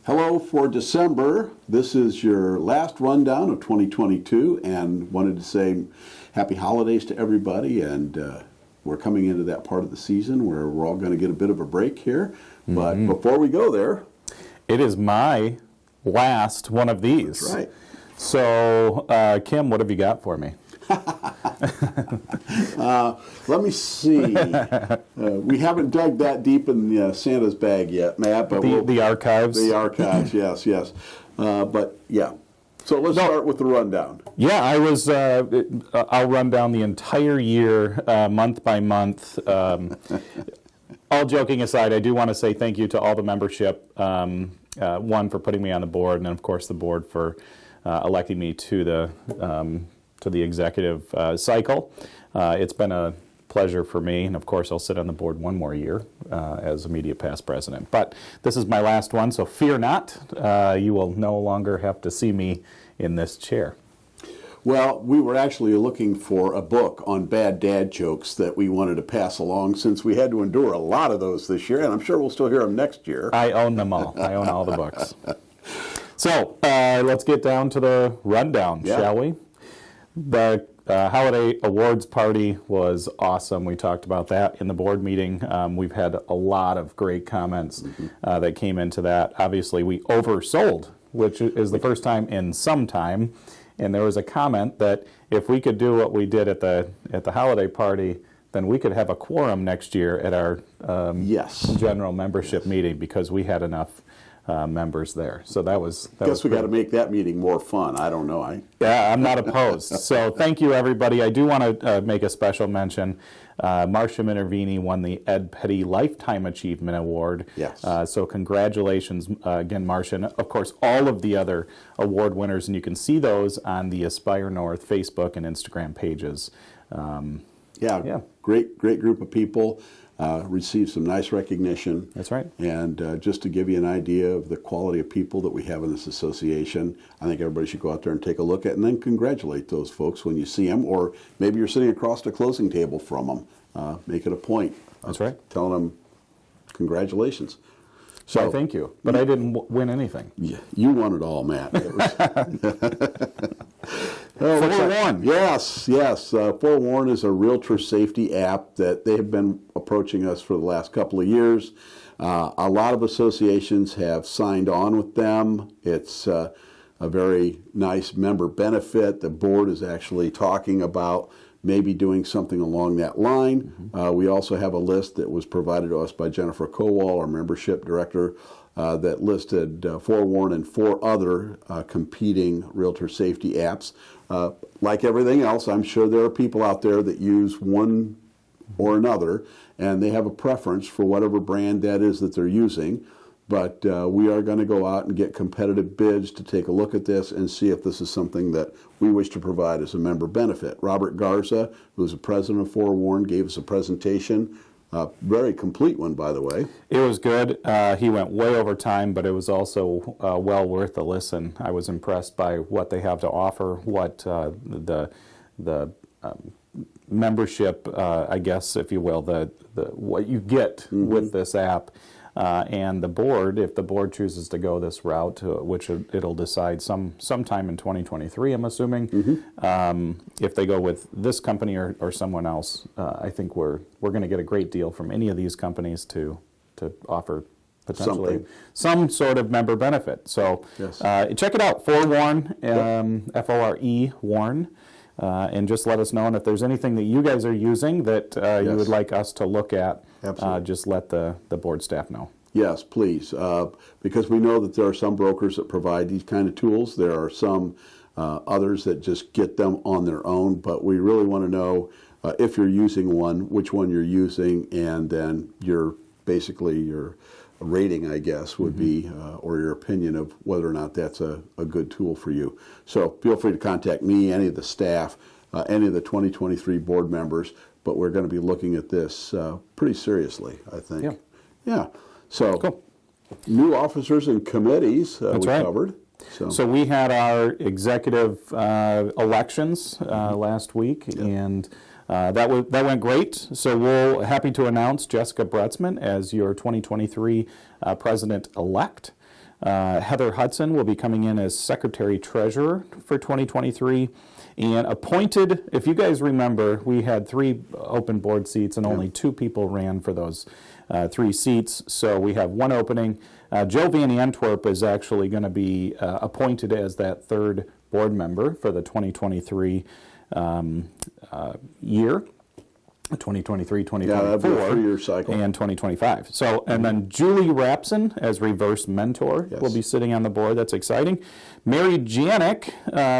Hello for December. This is your last rundown of 2022, and wanted to say happy holidays to everybody. And we're coming into that part of the season where we're all going to get a bit of a break here. But before we go there, it is my last one of these. That's right. So, Kim, what have you got for me? Let me see. We haven't dug that deep in Santa's bag yet, Matt. But the archives. The archives, yes. But yeah. So let's start with the rundown. Yeah, I'll run down the entire year, month by month. All joking aside, I do want to say thank you to all the membership. One, for putting me on the board, and then, of course, the board for electing me to the executive cycle. It's been a pleasure for me, and of course I'll sit on the board one more year as immediate past president. But this is my last one, so fear not. You will no longer have to see me in this chair. Well, we were actually looking for a book on bad dad jokes that we wanted to pass along, since we had to endure a lot of those this year, and I'm sure we'll still hear them next year. I own them all. I own all the books. So let's get down to the rundown, shall we? The holiday awards party was awesome. We talked about that in the board meeting. We've had a lot of great comments that came into that. Obviously, we oversold, which is the first time in some time. And there was a comment that if we could do what we did at the holiday party, then we could have a quorum next year at our general membership meeting, because we had enough members there. So that was. Guess we got to make that meeting more fun. I don't know. Yeah, I'm not opposed. So thank you, everybody. I do want to make a special mention. Marcia Minervini won the Ed Petty Lifetime Achievement Award. Yes. So congratulations again, Marcia, and of course all of the other award winners, and you can see those on the Aspire North Facebook and Instagram pages. Great group of people. Received some nice recognition. That's right. And just to give you an idea of the quality of people that we have in this association, I think everybody should go out there and take a look at it, and then congratulate those folks when you see them, or maybe you're sitting across the closing table from them. Make it a point. That's right. Telling them congratulations. So thank you, but I didn't win anything. Yeah, you won it all, Matt. Forewarn. Yes. Forewarn is a realtor safety app that they have been approaching us for the last couple of years. A lot of associations have signed on with them. It's a very nice member benefit. The board is actually talking about maybe doing something along that line. We also have a list that was provided to us by Jennifer Kowal, our membership director, that listed Forewarn and 4 other competing realtor safety apps. Like everything else, I'm sure there are people out there that use one or another, and they have a preference for whatever brand that is that they're using. But we are going to go out and get competitive bids to take a look at this and see if this is something that we wish to provide as a member benefit. Robert Garza, who is the president of Forewarn, gave us a presentation. Very complete one, by the way. It was good. He went way over time, but it was also well worth a listen. I was impressed by what they have to offer, what the membership, I guess, if you will, the what you get with this app. And the board, if the board chooses to go this route, which it'll decide sometime in 2023, I'm assuming. If they go with this company or someone else, I think we're going to get a great deal from any of these companies to offer potentially some sort of member benefit. So check it out, Forewarn, F-O-R-E, Warn. And just let us know, and if there's anything that you guys are using that you would like us to look at, just let the board staff know. Yes, please, because we know that there are some brokers that provide these kind of tools. There are some others that just get them on their own, but we really want to know if you're using one, which one you're using, and then your rating, I guess, would be, or your opinion of whether or not that's a good tool for you. So feel free to contact me, any of the staff, any of the 2023 board members, but we're going to be looking at this pretty seriously, I think. Yeah. So cool. New officers and committees we covered. So we had our executive elections last week, and that went great. So we're happy to announce Jessica Bretzman as your 2023 president-elect. Heather Hudson will be coming in as Secretary Treasurer for 2023. And appointed, if you guys remember, we had 3 open board seats and only 2 people ran for those 3 seats. So we have 1 opening. Joe Van Antwerp is actually going to be appointed as that 3rd board member for the 2023 year. 2023, 2024, Yeah, that'd be a 3-year cycle. And 2025. So, and then Julie Rapson as reverse mentor will be sitting on the board. That's exciting. Mary Janik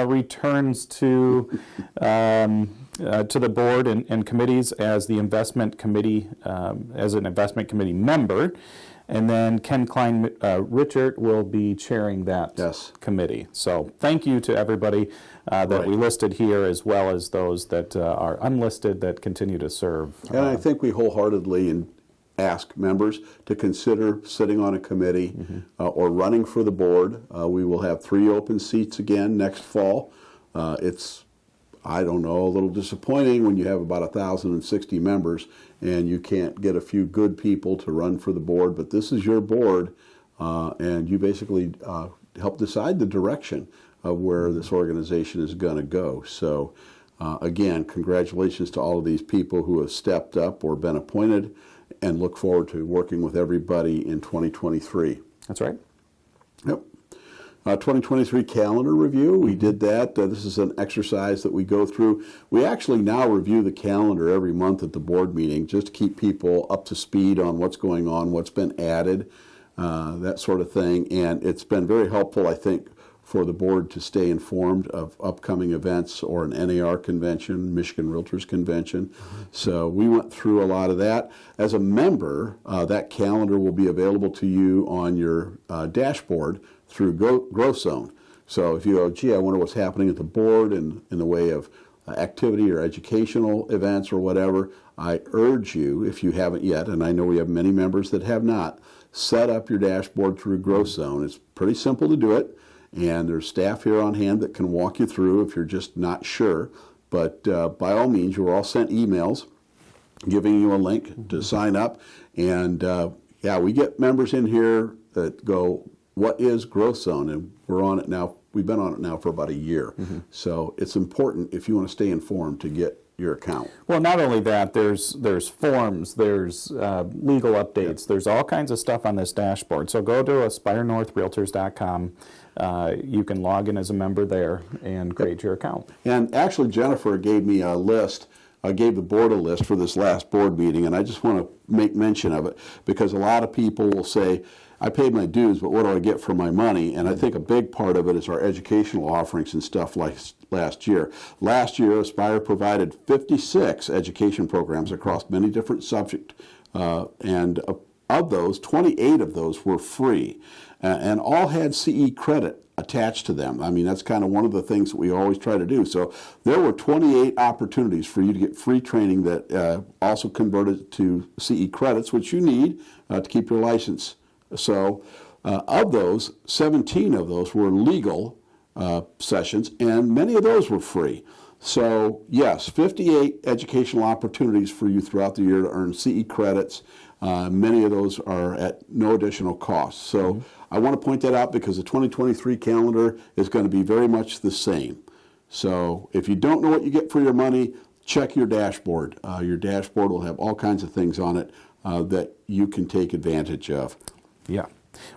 returns to the board and committees as the investment committee, as an investment committee member. And then Ken Klein Richard will be chairing that committee. So thank you to everybody that we listed here, as well as those that are unlisted that continue to serve. And I think we wholeheartedly ask members to consider sitting on a committee or running for the board. We will have 3 open seats again next fall. It's, I don't know, a little disappointing when you have about 1,060 members and you can't get a few good people to run for the board, but this is your board, and you basically help decide the direction of where this organization is going to go. So again, congratulations to all of these people who have stepped up or been appointed, and look forward to working with everybody in 2023. That's right. Yep. 2023 calendar review, we did that. This is an exercise that we go through. We actually now review the calendar every month at the board meeting just to keep people up to speed on what's going on, what's been added, that sort of thing. And it's been very helpful, I think, for the board to stay informed of upcoming events or an NAR convention, Michigan Realtors Convention. So we went through a lot of that. As a member, that calendar will be available to you on your dashboard through Growth Zone. So if you go, gee, I wonder what's happening at the board in the way of activity or educational events or whatever, I urge you, if you haven't yet, and I know we have many members that have not, set up your dashboard through Growth Zone. It's pretty simple to do it, and there's staff here on hand that can walk you through if you're just not sure. But by all means, you're all sent emails giving you a link to sign up. And yeah, we get members in here that go, what is Growth Zone? And we're on it now. We've been on it now for about a year. So it's important, if you want to stay informed, to get your account. Well, not only that, there's forms, there's legal updates, there's all kinds of stuff on this dashboard. So go to aspirenorthrealtors.com. You can log in as a member there and create your account. And actually, Jennifer gave me a list. I gave the board a list for this last board meeting, and I just want to make mention of it because a lot of people will say, I paid my dues, but what do I get for my money? And I think a big part of it is our educational offerings and stuff like last year. Last year, Aspire provided 56 education programs across many different subjects, and of those, 28 of those were free, and all had CE credit attached to them. I mean, that's kind of one of the things that we always try to do. So there were 28 opportunities for you to get free training that also converted to CE credits, which you need to keep your license. So of those, 17 of those were legal sessions, and many of those were free. So yes, 58 educational opportunities for you throughout the year to earn CE credits. Many of those are at no additional cost. So I want to point that out because the 2023 calendar is going to be very much the same. So if you don't know what you get for your money, check your dashboard. Your dashboard will have all kinds of things on it that you can take advantage of. Yeah.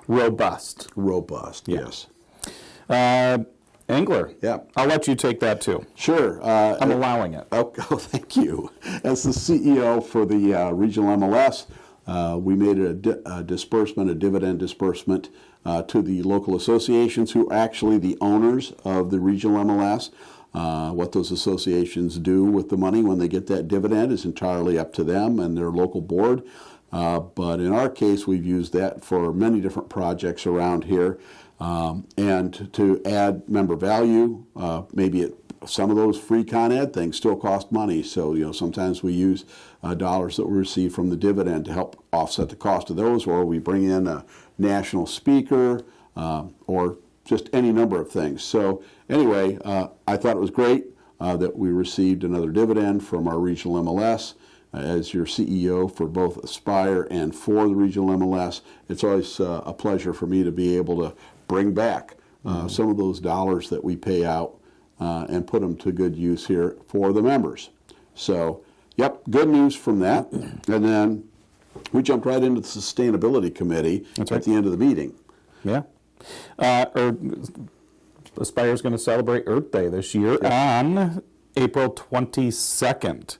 Robust. Robust, yes. Angler. Yeah. I'll let you take that too. Sure. I'm allowing it. Oh, thank you. As the CEO for the regional MLS, we made a disbursement, a dividend disbursement to the local associations who are actually the owners of the regional MLS. What those associations do with the money when they get that dividend is entirely up to them and their local board. But in our case, we've used that for many different projects around here. And to add member value, maybe some of those free Con Ed things still cost money. So, you know, sometimes we use dollars that we receive from the dividend to help offset the cost of those, or we bring in a national speaker, or just any number of things. So anyway, I thought it was great that we received another dividend from our regional MLS. as your CEO for both Aspire and for the regional MLS, it's always a pleasure for me to be able to bring back some of those dollars that we pay out and put them to good use here for the members. So, yep, good news from that. And then we jumped right into the Sustainability Committee at the end of the meeting. Yeah. Aspire's going to celebrate Earth Day this year on April 22nd.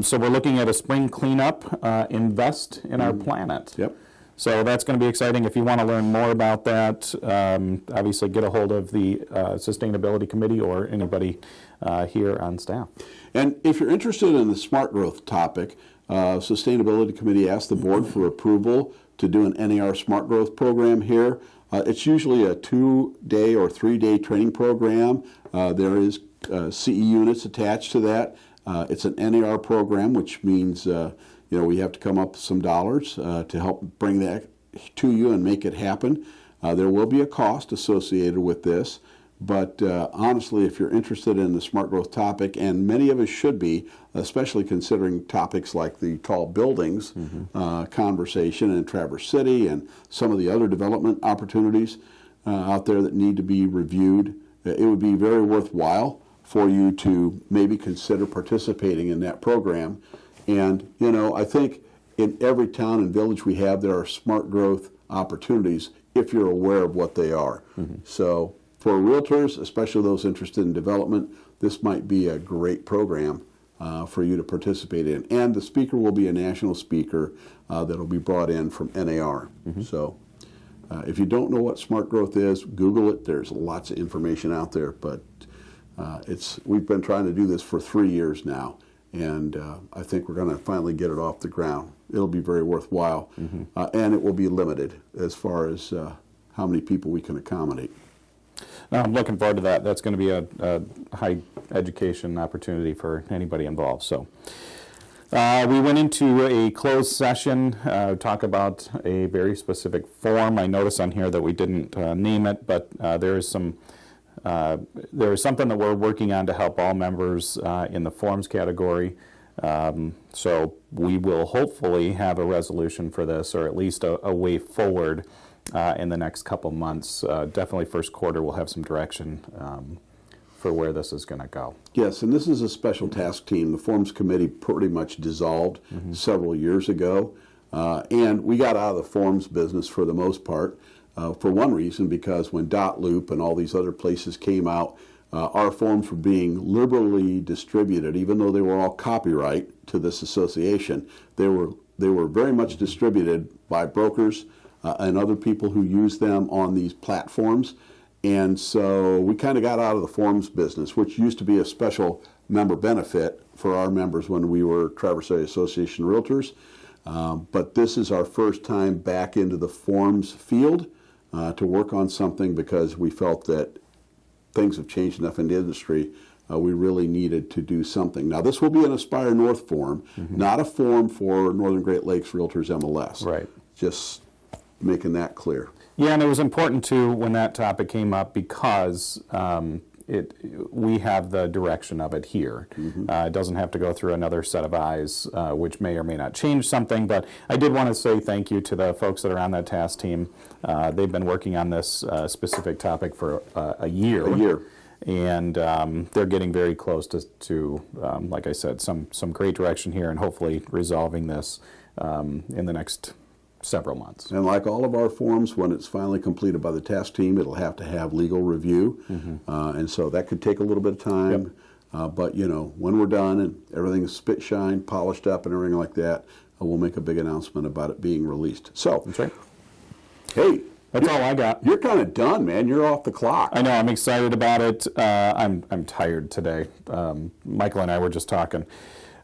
So we're looking at a spring cleanup, invest in our planet. Yep. So that's going to be exciting. If you want to learn more about that, obviously get a hold of the Sustainability Committee or anybody here on staff. And if you're interested in the Smartgrowth topic, Sustainability Committee asked the board for approval to do an NAR Smartgrowth program here. It's usually a 2-day or 3-day training program. There is CE units attached to that. It's an NAR program, which means we have to come up with some dollars to help bring that to you and make it happen. There will be a cost associated with this, but honestly, if you're interested in the smart growth topic, and many of us should be, especially considering topics like the tall buildings conversation in Traverse City and some of the other development opportunities out there that need to be reviewed, it would be very worthwhile for you to maybe consider participating in that program. And, I think in every town and village we have, there are smart growth opportunities if you're aware of what they are. So for realtors, especially those interested in development, this might be a great program for you to participate in. And the speaker will be a national speaker that'll be brought in from NAR. So if you don't know what smart growth is, Google it. There's lots of information out there, but we've been trying to do this for 3 years now, and I think we're going to finally get it off the ground. It'll be very worthwhile, and it will be limited as far as how many people we can accommodate. I'm looking forward to that. That's going to be a high education opportunity for anybody involved. So we went into a closed session, talk about a very specific form. I noticed on here that we didn't name it, but there is something that we're working on to help all members in the forms category. So we will hopefully have a resolution for this, or at least a way forward in the next couple months. Definitely first quarter we'll have some direction for where this is going to go. Yes, and this is a special task team. The Forms Committee pretty much dissolved several years ago, and we got out of the forms business for the most part. For one reason, because when Dotloop and all these other places came out, our forms were being liberally distributed, even though they were all copyright to this association. They were very much distributed by brokers and other people who use them on these platforms. And so we kind of got out of the forms business, which used to be a special member benefit for our members when we were Traverse City Association Realtors. But this is our first time back into the forms field to work on something, because we felt that things have changed enough in the industry. We really needed to do something. Now, this will be an Aspire North form, not a form for Northern Great Lakes Realtors MLS. Right. Just making that clear. Yeah, and it was important too when that topic came up, because we have the direction of it here. It doesn't have to go through another set of eyes, which may or may not change something. But I did want to say thank you to the folks that are on that task team. They've been working on this specific topic for a year. And they're getting very close to like I said, some great direction here, and hopefully resolving this in the next several months. And like all of our forms, when it's finally completed by the task team, it'll have to have legal review. And so that could take a little bit of time. But, when we're done and everything's spit shine, polished up and everything like that, we'll make a big announcement about it being released. So, that's right. Hey, that's all I got. You're kind of done, man. You're off the clock. I know. I'm excited about it. I'm tired today. Michael and I were just talking.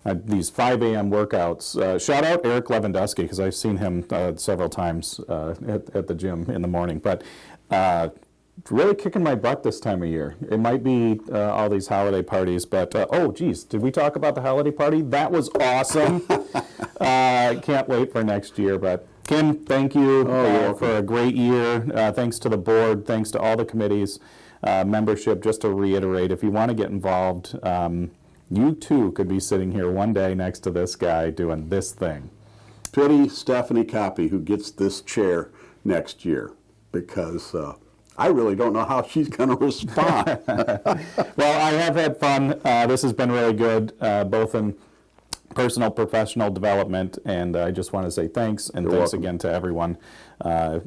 These 5 a.m. workouts. Shout out Eric Lewandowski, because I've seen him several times at the gym in the morning. But really kicking my butt this time of year. It might be all these holiday parties, but oh, geez, did we talk about the holiday party? That was awesome. Can't wait for next year. But Kim, thank you for a great year. Thanks to the board. Thanks to all the committees, membership. Just to reiterate, if you want to get involved, You too could be sitting here one day next to this guy doing this thing. Pity Stephanie Copy, who gets this chair next year, because I really don't know how she's going to respond. Well, I have had fun. This has been really good, both in personal, professional development, and I just want to say thanks, and thanks welcome. again to everyone.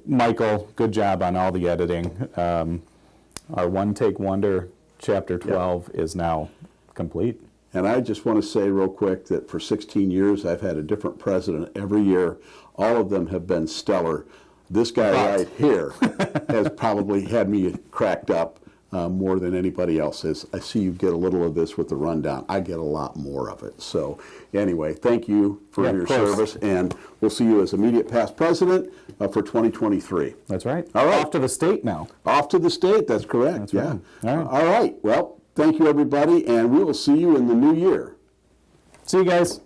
Michael, good job on all the editing. Our One Take Wonder, Chapter 12, is now complete. And I just want to say real quick that for 16 years, I've had a different president every year. All of them have been stellar. This guy right here has probably had me cracked up more than anybody else is. I see you get a little of this with the rundown. I get a lot more of it. So anyway, thank you for your service, and we'll see you as immediate past president for 2023. That's right. All right. Off to the state now. Off to the state, that's correct. That's right. All right. All right. Well, thank you, everybody, and we will see you in the new year. See you guys.